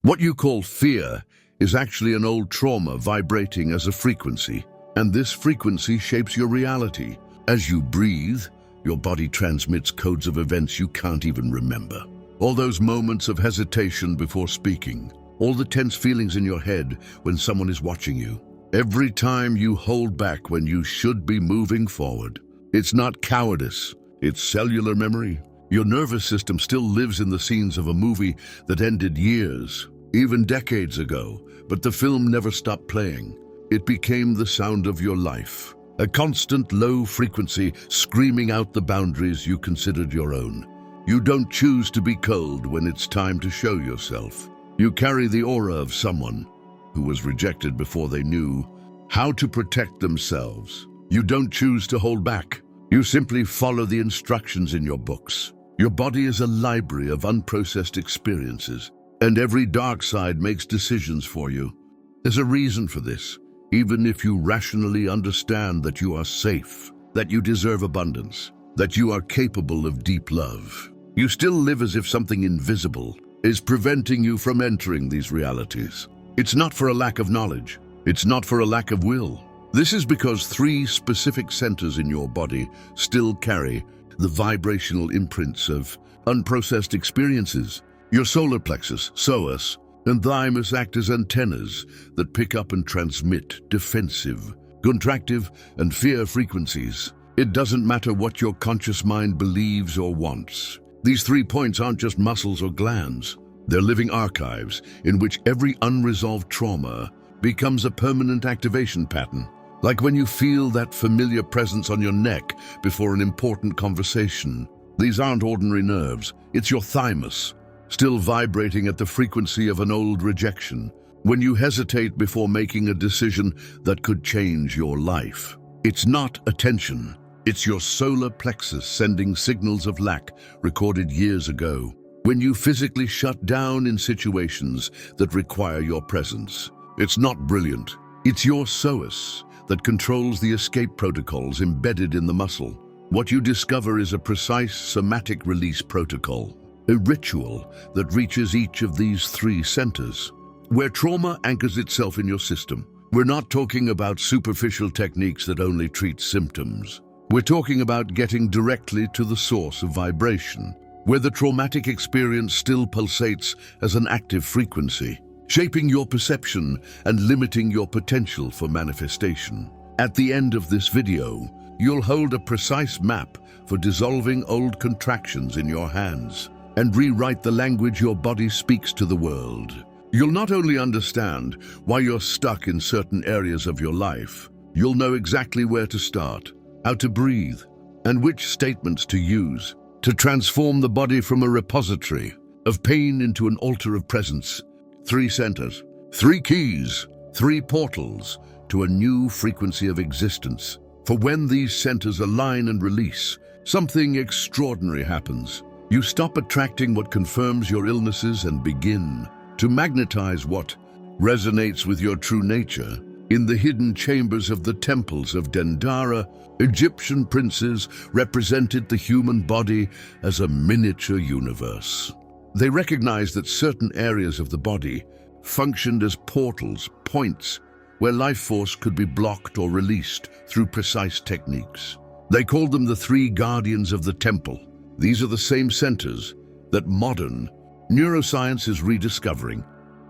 What you call fear is actually an old trauma vibrating as a frequency, and this frequency shapes your reality. As you breathe, your body transmits codes of events you can't even remember. All those moments of hesitation before speaking, all the tense feelings in your head when someone is watching you, every time you hold back when you should be moving forward. It's not cowardice, it's cellular memory. Your nervous system still lives in the scenes of a movie that ended years, even decades ago, but the film never stopped playing. It became the sound of your life, a constant low frequency screaming out the boundaries you considered your own. You don't choose to be cold when it's time to show yourself. You carry the aura of someone who was rejected before they knew how to protect themselves. You don't choose to hold back. You simply follow the instructions in your books. Your body is a library of unprocessed experiences, and every dark side makes decisions for you. There's a reason for this, even if you rationally understand that you are safe, that you deserve abundance, that you are capable of deep love. You still live as if something invisible is preventing you from entering these realities. It's not for a lack of knowledge. It's not for a lack of will. This is because 3 specific centers in your body still carry the vibrational imprints of unprocessed experiences. Your solar plexus, psoas, and thymus act as antennas that pick up and transmit defensive, contractive, and fear frequencies. It doesn't matter what your conscious mind believes or wants. These 3 points aren't just muscles or glands. They're living archives in which every unresolved trauma becomes a permanent activation pattern. Like when you feel that familiar presence on your neck before an important conversation. These aren't ordinary nerves. It's your thymus, still vibrating at the frequency of an old rejection. When you hesitate before making a decision that could change your life. It's not attention. It's your solar plexus sending signals of lack recorded years ago. When you physically shut down in situations that require your presence. It's not brilliant. It's your psoas that controls the escape protocols embedded in the muscle. What you discover is a precise somatic release protocol, a ritual that reaches each of these 3 centers, where trauma anchors itself in your system. We're not talking about superficial techniques that only treat symptoms. We're talking about getting directly to the source of vibration, where the traumatic experience still pulsates as an active frequency, shaping your perception and limiting your potential for manifestation. At the end of this video, you'll hold a precise map for dissolving old contractions in your hands and rewrite the language your body speaks to the world. You'll not only understand why you're stuck in certain areas of your life, you'll know exactly where to start, how to breathe, and which statements to use to transform the body from a repository of pain into an altar of presence. 3 centers, 3 keys, 3 portals to a new frequency of existence. For when these centers align and release, something extraordinary happens. You stop attracting what confirms your illnesses and begin to magnetize what resonates with your true nature. In the hidden chambers of the temples of Dendara, Egyptian princes represented the human body as a miniature universe. They recognized that certain areas of the body functioned as portals, points, where life force could be blocked or released through precise techniques. They called them the 3 guardians of the temple. These are the same centers that modern neuroscience is rediscovering.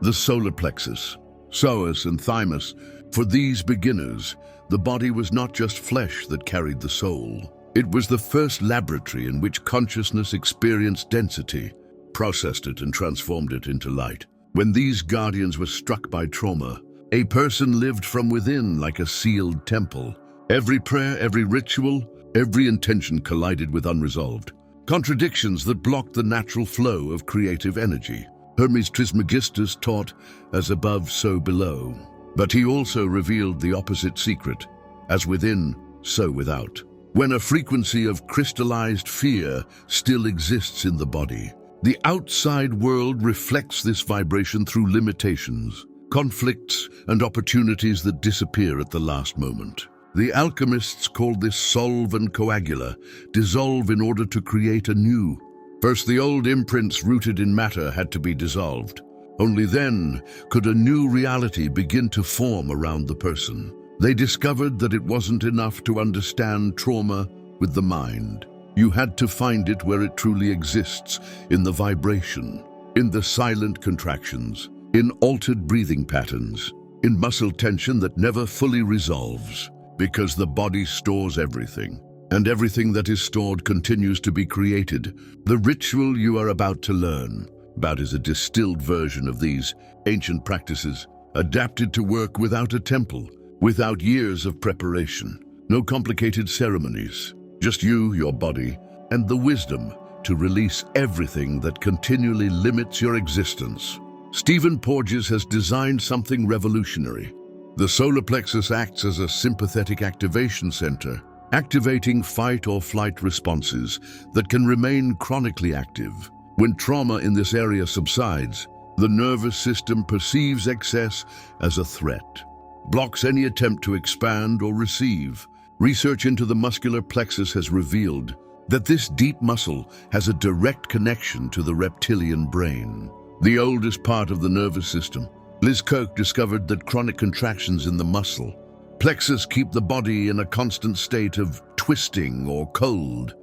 The solar plexus, psoas, and thymus. For these beginners, the body was not just flesh that carried the soul. It was the first laboratory in which consciousness experienced density, processed it, and transformed it into light. When these guardians were struck by trauma, a person lived from within like a sealed temple. Every prayer, every ritual, every intention collided with unresolved contradictions that blocked the natural flow of creative energy. Hermes Trismegistus taught, as above, so below. But he also revealed the opposite secret, as within, so without. When a frequency of crystallized fear still exists in the body, the outside world reflects this vibration through limitations, conflicts, and opportunities that disappear at the last moment. The alchemists called this solve and coagula, dissolve in order to create anew. First, the old imprints rooted in matter had to be dissolved. Only then could a new reality begin to form around the person. They discovered that it wasn't enough to understand trauma with the mind. You had to find it where it truly exists, in the vibration, in the silent contractions, in altered breathing patterns, in muscle tension that never fully resolves, because the body stores everything, and everything that is stored continues to be created. The ritual you are about to learn about is a distilled version of these ancient practices, adapted to work without a temple, without years of preparation. No complicated ceremonies, just you, your body, and the wisdom to release everything that continually limits your existence. Stephen Porges has designed something revolutionary. The solar plexus acts as a sympathetic activation center, activating fight or flight responses that can remain chronically active. When trauma in this area subsides, the nervous system perceives excess as a threat, blocks any attempt to expand or receive. Research into the muscular plexus has revealed that this deep muscle has a direct connection to the reptilian brain, the oldest part of the nervous system. Liz Koch discovered that chronic contractions in the muscle plexus keep the body in a constant state of twisting or cold,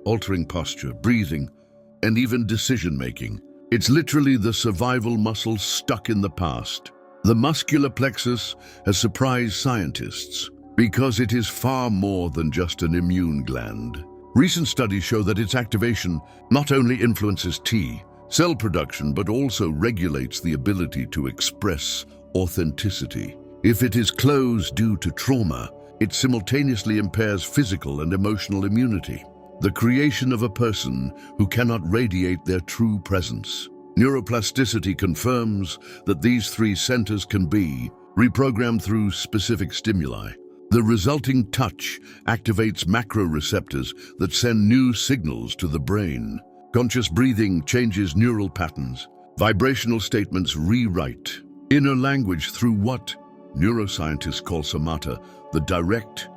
altering posture, breathing, and even decision-making. It's literally the survival muscle stuck in the past. The muscular plexus has surprised scientists because it is far more than just an immune gland. Recent studies show that its activation not only influences T cell production, but also regulates the ability to express authenticity. If it is closed due to trauma, it simultaneously impairs physical and emotional immunity, the creation of a person who cannot radiate their true presence. Neuroplasticity confirms that these three centers can be reprogrammed through specific stimuli. The resulting touch activates macroreceptors that send new signals to the brain. Conscious breathing changes neural patterns. Vibrational statements rewrite inner language through what neuroscientists call somata, the direct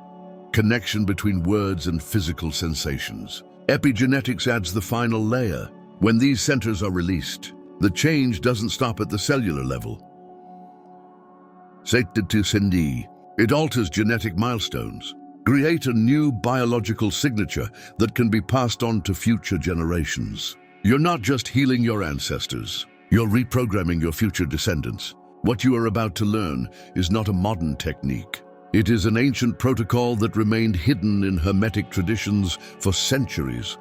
connection between words and physical sensations. Epigenetics adds the final layer. When these centers are released, the change doesn't stop at the cellular level. It alters genetic milestones. Create a new biological signature that can be passed on to future generations. You're not just healing your ancestors, you're reprogramming your future descendants. What you are about to learn is not a modern technique. It is an ancient protocol that remained hidden in Hermetic traditions for centuries.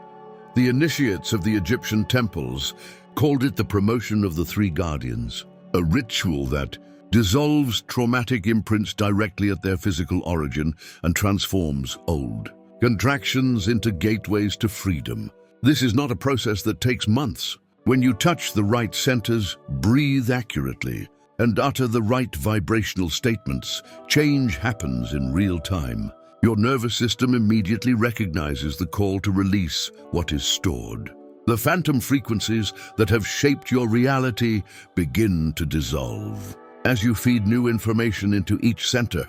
The initiates of the Egyptian temples called it the promotion of the three guardians, a ritual that dissolves traumatic imprints directly at their physical origin and transforms old contractions into gateways to freedom. This is not a process that takes months. When you touch the right centers, breathe accurately, and utter the right vibrational statements, change happens in real time. Your nervous system immediately recognizes the call to release what is stored. The phantom frequencies that have shaped your reality begin to dissolve as you feed new information into each center,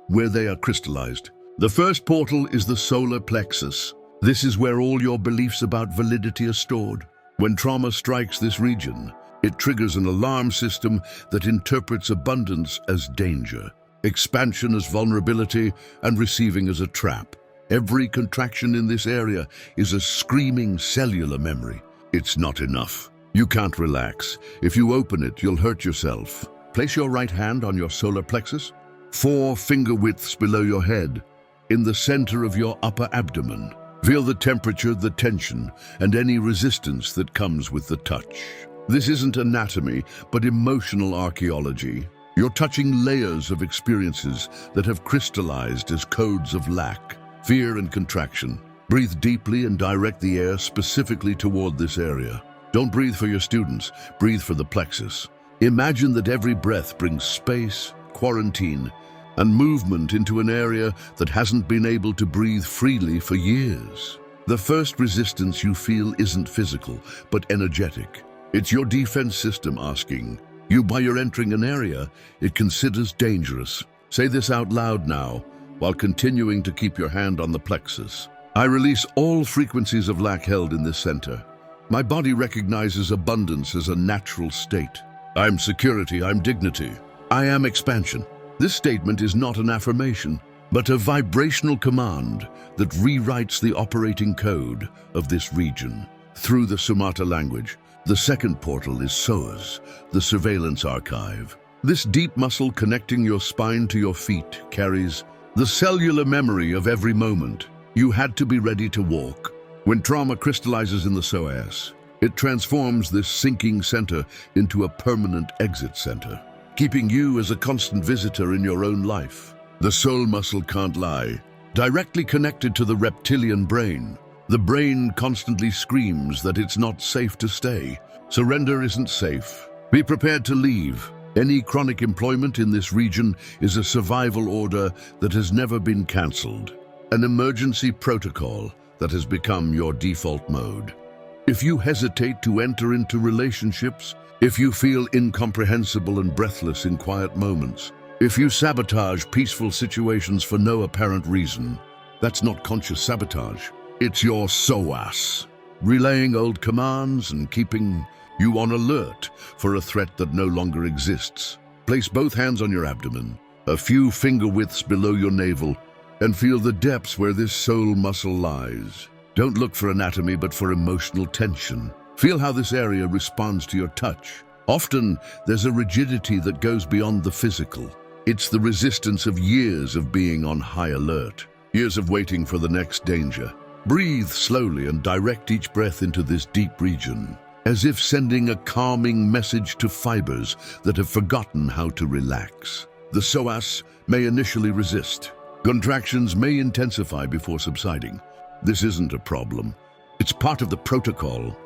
where they are crystallized. The first portal is the solar plexus. This is where all your beliefs about validity are stored. When trauma strikes this region, it triggers an alarm system that interprets abundance as danger, expansion as vulnerability, and receiving as a trap. Every contraction in this area is a screaming cellular memory. It's not enough. You can't relax. If you open it, you'll hurt yourself. Place your right hand on your solar plexus, 4 finger widths below your head, in the center of your upper abdomen. Feel the temperature, the tension, and any resistance that comes with the touch. This isn't anatomy, but emotional archaeology. You're touching layers of experiences that have crystallized as codes of lack, fear, and contraction. Breathe deeply and direct the air specifically toward this area. Don't breathe for your students, breathe for the plexus. Imagine that every breath brings space, quarantine, and movement into an area that hasn't been able to breathe freely for years. The first resistance you feel isn't physical, but energetic. It's your defense system asking you why you're entering an area it considers dangerous. Say this out loud now, while continuing to keep your hand on the plexus. I release all frequencies of lack held in this center. My body recognizes abundance as a natural state. I'm security, I'm dignity, I am expansion. This statement is not an affirmation, but a vibrational command that rewrites the operating code of this region. Through the Sumata language, the second portal is SOAS, the surveillance archive. This deep muscle connecting your spine to your feet carries the cellular memory of every moment you had to be ready to walk. When trauma crystallizes in the SOAS, it transforms this sinking center into a permanent exit center, keeping you as a constant visitor in your own life. The soul muscle can't lie. Directly connected to the reptilian brain, the brain constantly screams that it's not safe to stay. Surrender isn't safe. Be prepared to leave. Any chronic employment in this region is a survival order that has never been cancelled, an emergency protocol that has become your default mode. If you hesitate to enter into relationships, if you feel incomprehensible and breathless in quiet moments, if you sabotage peaceful situations for no apparent reason, that's not conscious sabotage. It's your SOAS, relaying old commands and keeping you on alert for a threat that no longer exists. Place both hands on your abdomen, a few finger widths below your navel, and feel the depths where this soul muscle lies. Don't look for anatomy, but for emotional tension. Feel how this area responds to your touch. Often, there's a rigidity that goes beyond the physical. It's the resistance of years of being on high alert, years of waiting for the next danger. Breathe slowly and direct each breath into this deep region, as if sending a calming message to fibers that have forgotten how to relax. The SOAS may initially resist. Contractions may intensify before subsiding. This isn't a problem. It's part of the protocol.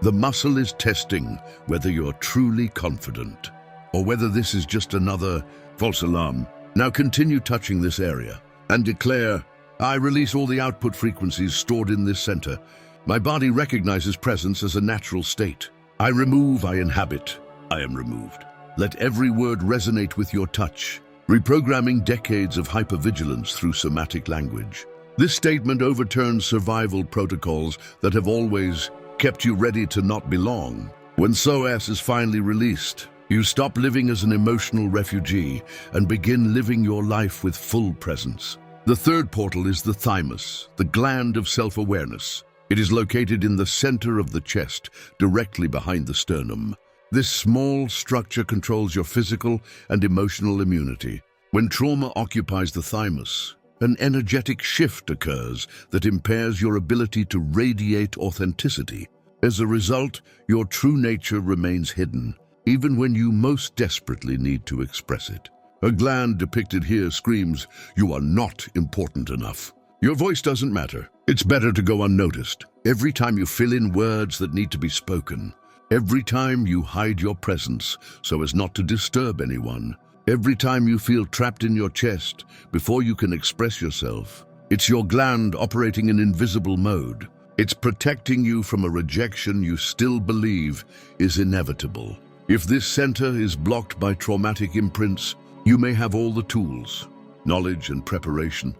The muscle is testing whether you're truly confident, or whether this is just another false alarm. Now continue touching this area and declare, I release all the output frequencies stored in this center. My body recognizes presence as a natural state. I remove, I inhabit, I am removed. Let every word resonate with your touch, reprogramming decades of hypervigilance through somatic language. This statement overturns survival protocols that have always kept you ready to not belong. When SOAS is finally released, you stop living as an emotional refugee and begin living your life with full presence. The third portal is the thymus, the gland of self-awareness. It is located in the center of the chest, directly behind the sternum. This small structure controls your physical and emotional immunity. When trauma occupies the thymus, an energetic shift occurs that impairs your ability to radiate authenticity. As a result, your true nature remains hidden, even when you most desperately need to express it. A gland depicted here screams, you are not important enough. Your voice doesn't matter. It's better to go unnoticed. Every time you fill in words that need to be spoken, every time you hide your presence so as not to disturb anyone, every time you feel trapped in your chest before you can express yourself, it's your gland operating in invisible mode. It's protecting you from a rejection you still believe is inevitable. If this center is blocked by traumatic imprints, you may have all the tools, knowledge and preparation,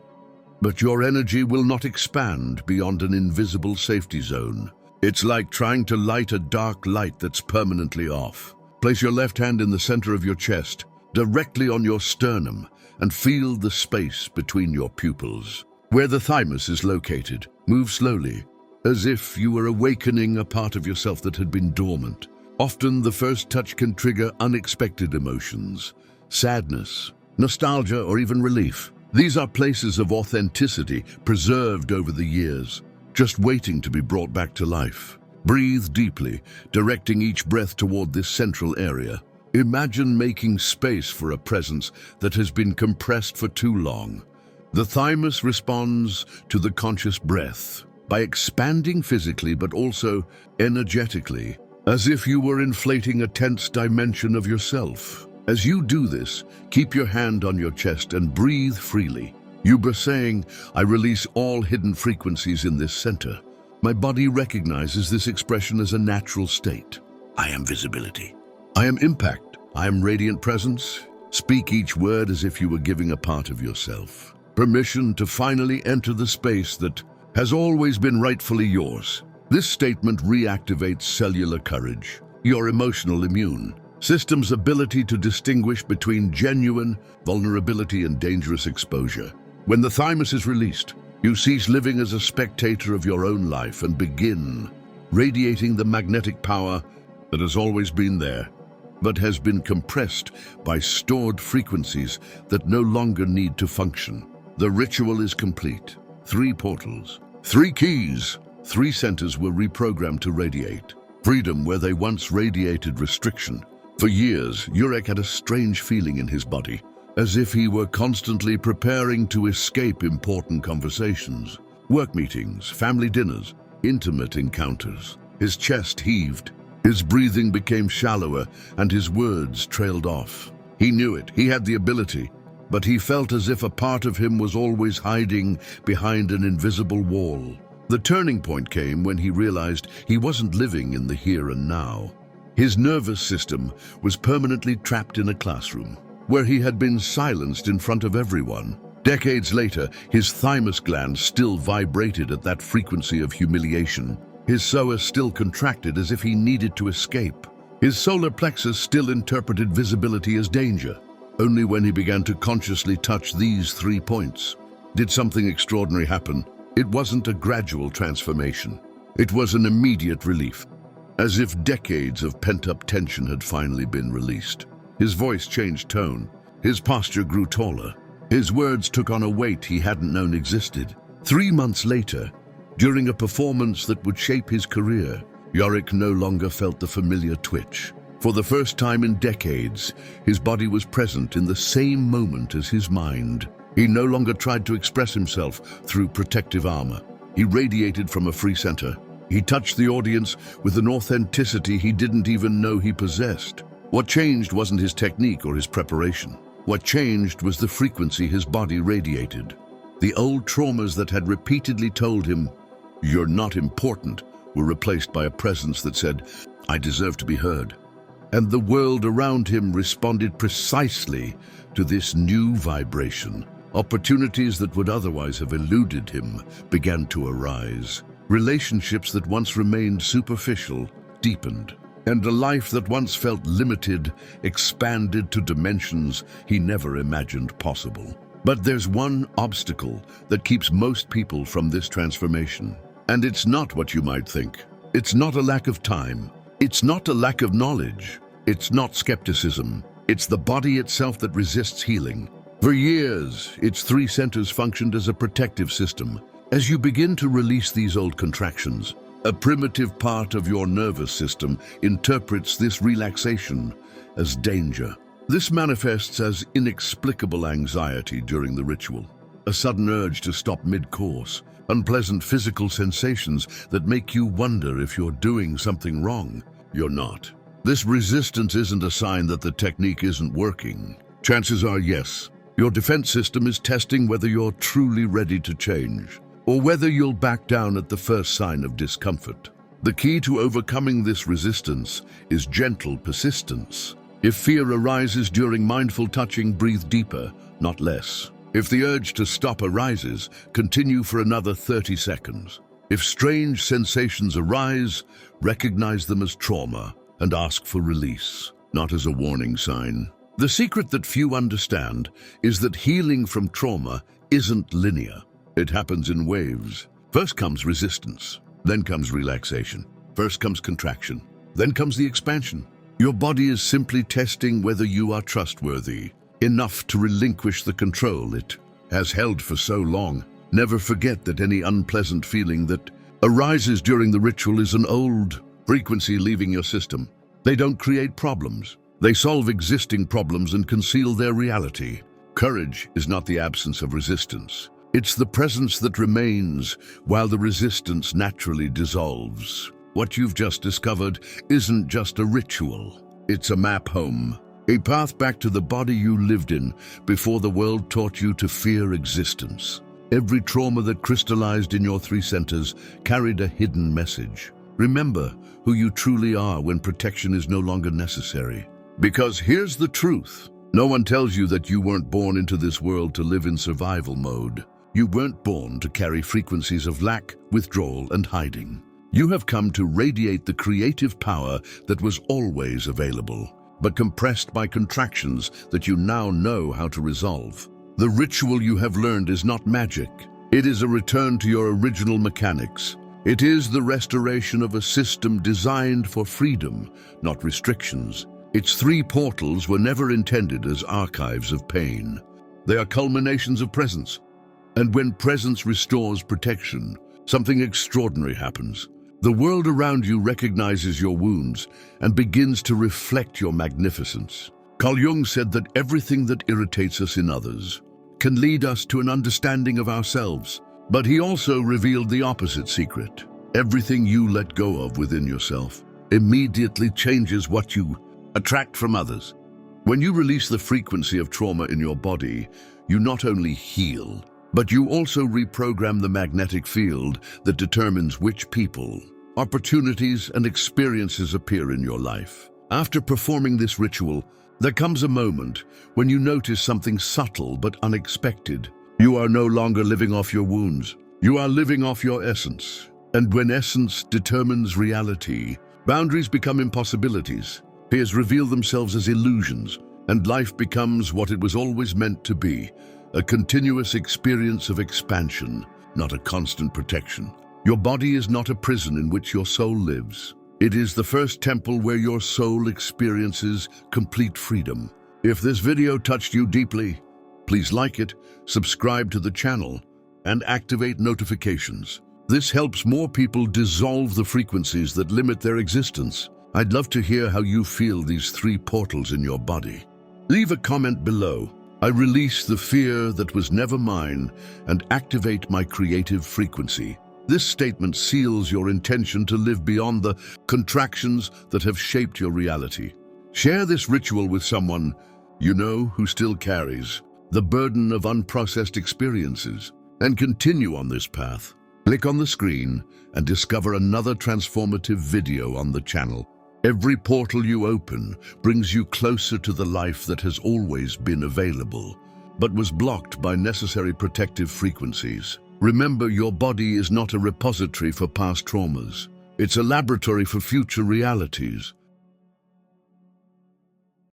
but your energy will not expand beyond an invisible safety zone. It's like trying to light a dark light that's permanently off. Place your left hand in the center of your chest, directly on your sternum, and feel the space between your pupils. Where the thymus is located, move slowly, as if you were awakening a part of yourself that had been dormant. Often the first touch can trigger unexpected emotions, sadness, nostalgia, or even relief. These are places of authenticity preserved over the years, just waiting to be brought back to life. Breathe deeply, directing each breath toward this central area. Imagine making space for a presence that has been compressed for too long. The thymus responds to the conscious breath by expanding physically but also energetically, as if you were inflating a tense dimension of yourself. As you do this, keep your hand on your chest and breathe freely. You are saying, I release all hidden frequencies in this center. My body recognizes this expression as a natural state. I am visibility. I am impact. I am radiant presence. Speak each word as if you were giving a part of yourself. Permission to finally enter the space that has always been rightfully yours. This statement reactivates cellular courage, your emotional immune. System's ability to distinguish between genuine vulnerability and dangerous exposure. When the thymus is released, you cease living as a spectator of your own life and begin radiating the magnetic power that has always been there, but has been compressed by stored frequencies that no longer need to function. The ritual is complete. 3 portals, 3 keys, 3 centers were reprogrammed to radiate. Freedom where they once radiated restriction. For years, Jurek had a strange feeling in his body, as if he were constantly preparing to escape important conversations. Work meetings, family dinners, intimate encounters. His chest heaved, his breathing became shallower, and his words trailed off. He knew it, he had the ability, but he felt as if a part of him was always hiding behind an invisible wall. The turning point came when he realized he wasn't living in the here and now. His nervous system was permanently trapped in a classroom, where he had been silenced in front of everyone. Decades later, his thymus gland still vibrated at that frequency of humiliation. His psoas still contracted as if he needed to escape. His solar plexus still interpreted visibility as danger. Only when he began to consciously touch these 3 points did something extraordinary happen. It wasn't a gradual transformation. It was an immediate relief, as if decades of pent-up tension had finally been released. His voice changed tone. His posture grew taller. His words took on a weight he hadn't known existed. 3 months later, during a performance that would shape his career, Jurek no longer felt the familiar twitch. For the first time in decades, his body was present in the same moment as his mind. He no longer tried to express himself through protective armor. He radiated from a free center. He touched the audience with an authenticity he didn't even know he possessed. What changed wasn't his technique or his preparation. What changed was the frequency his body radiated. The old traumas that had repeatedly told him, "You're not important," were replaced by a presence that said, "I deserve to be heard." And the world around him responded precisely to this new vibration. Opportunities that would otherwise have eluded him began to arise. Relationships that once remained superficial deepened. And a life that once felt limited expanded to dimensions he never imagined possible. But there's one obstacle that keeps most people from this transformation. And it's not what you might think. It's not a lack of time. It's not a lack of knowledge. It's not skepticism. It's the body itself that resists healing. For years, its 3 centers functioned as a protective system. As you begin to release these old contractions, a primitive part of your nervous system interprets this relaxation as danger. This manifests as inexplicable anxiety during the ritual, a sudden urge to stop mid-course, unpleasant physical sensations that make you wonder if you're doing something wrong. You're not. This resistance isn't a sign that the technique isn't working. Chances are yes. Your defense system is testing whether you're truly ready to change, or whether you'll back down at the first sign of discomfort. The key to overcoming this resistance is gentle persistence. If fear arises during mindful touching, breathe deeper, not less. If the urge to stop arises, continue for another 30 seconds. If strange sensations arise, recognize them as trauma and ask for release, not as a warning sign. The secret that few understand is that healing from trauma isn't linear. It happens in waves. First comes resistance, then comes relaxation. First comes contraction, then comes the expansion. Your body is simply testing whether you are trustworthy enough to relinquish the control it has held for so long. Never forget that any unpleasant feeling that arises during the ritual is an old frequency leaving your system. They don't create problems. They solve existing problems and conceal their reality. Courage is not the absence of resistance. It's the presence that remains while the resistance naturally dissolves. What you've just discovered isn't just a ritual. It's a map home, a path back to the body you lived in before the world taught you to fear existence. Every trauma that crystallized in your 3 centers carried a hidden message. Remember who you truly are when protection is no longer necessary. Because here's the truth. No one tells you that you weren't born into this world to live in survival mode. You weren't born to carry frequencies of lack, withdrawal, and hiding. You have come to radiate the creative power that was always available. but compressed by contractions that you now know how to resolve. The ritual you have learned is not magic. It is a return to your original mechanics. It is the restoration of a system designed for freedom, not restrictions. Its three portals were never intended as archives of pain. They are culminations of presence. And when presence restores protection, something extraordinary happens. The world around you recognizes your wounds and begins to reflect your magnificence. Carl Jung said that everything that irritates us in others can lead us to an understanding of ourselves. But he also revealed the opposite secret. Everything you let go of within yourself immediately changes what you attract from others. When you release the frequency of trauma in your body, you not only heal, but you also reprogram the magnetic field that determines which people, opportunities, and experiences appear in your life. After performing this ritual, there comes a moment when you notice something subtle but unexpected. You are no longer living off your wounds. You are living off your essence. And when essence determines reality, boundaries become impossibilities. Fears reveal themselves as illusions, and life becomes what it was always meant to be, a continuous experience of expansion, not a constant protection. Your body is not a prison in which your soul lives. It is the first temple where your soul experiences complete freedom. If this video touched you deeply, please like it, subscribe to the channel, and activate notifications. This helps more people dissolve the frequencies that limit their existence. I'd love to hear how you feel these three portals in your body. Leave a comment below. I release the fear that was never mine and activate my creative frequency. This statement seals your intention to live beyond the contractions that have shaped your reality. Share this ritual with someone you know who still carries the burden of unprocessed experiences, and continue on this path. Click on the screen and discover another transformative video on the channel. Every portal you open brings you closer to the life that has always been available, but was blocked by necessary protective frequencies. Remember, your body is not a repository for past traumas. It's a laboratory for future realities.